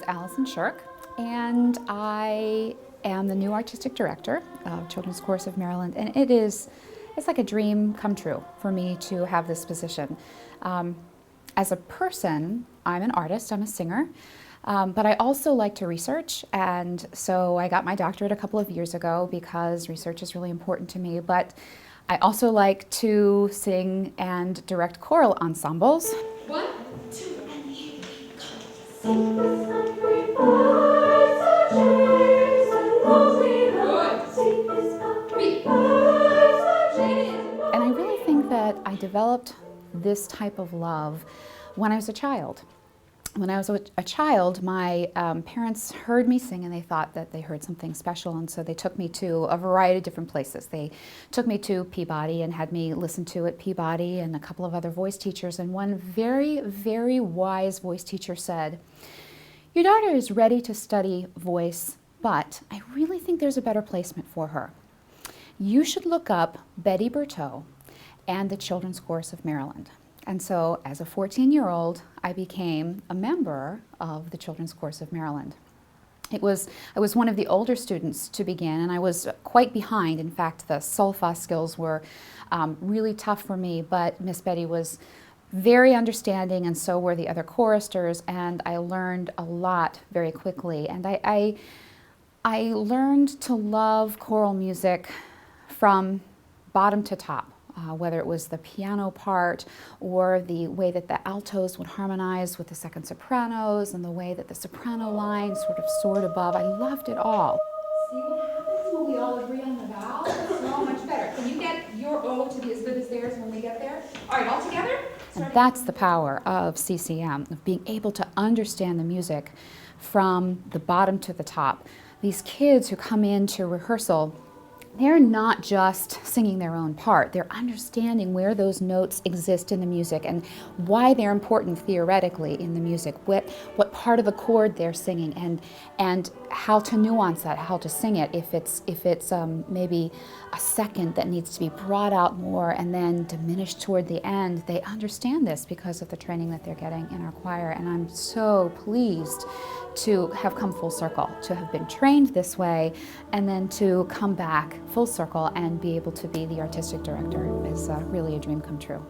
Alyson Shirk, and I am the new artistic director of Children's Chorus of Maryland, and it's like a dream come true for me to have this position. As a person, I'm an artist, I'm a singer, but I also like to research, and so I got my doctorate a couple of years ago because research is really important to me, but I also like to sing and direct choral ensembles. 1, 2, and here we go. And I really think that I developed this type of love when I was a child. When I was a child, my parents heard me sing and they thought that they heard something special, and so they took me to a variety of different places. They took me to Peabody and had me listen to at Peabody and a couple of other voice teachers, and one very, very wise voice teacher said, "Your daughter is ready to study voice, but I really think there's a better placement for her. You should look up Betty Berteau and the Children's Chorus of Maryland." And so as a 14-year-old, I became a member of the Children's Chorus of Maryland. I was one of the older students to begin, and I was quite behind. In fact, the solfa skills were really tough for me, but Miss Betty was very understanding, and so were the other choristers, and I learned a lot very quickly. And I learned to love choral music from bottom to top. Whether it was the piano part or the way that the altos would harmonize with the second sopranos and the way that the soprano line sort of soared above. I loved it all. See what happens when we all agree on the vowels? It's so much better. Can you get your O to be as good as theirs when we get there? All right, all together? And that's the power of CCM, of being able to understand the music from the bottom to the top. These kids who come into rehearsal, they're not just singing their own part, they're understanding where those notes exist in the music and why they're important theoretically in the music, what part of the chord they're singing, and how to nuance that, how to sing it. If it's maybe a second that needs to be brought out more and then diminished toward the end, they understand this because of the training that they're getting in our choir. And I'm so pleased to have come full circle, to have been trained this way, and then to come back full circle and be able to be the artistic director is really a dream come true.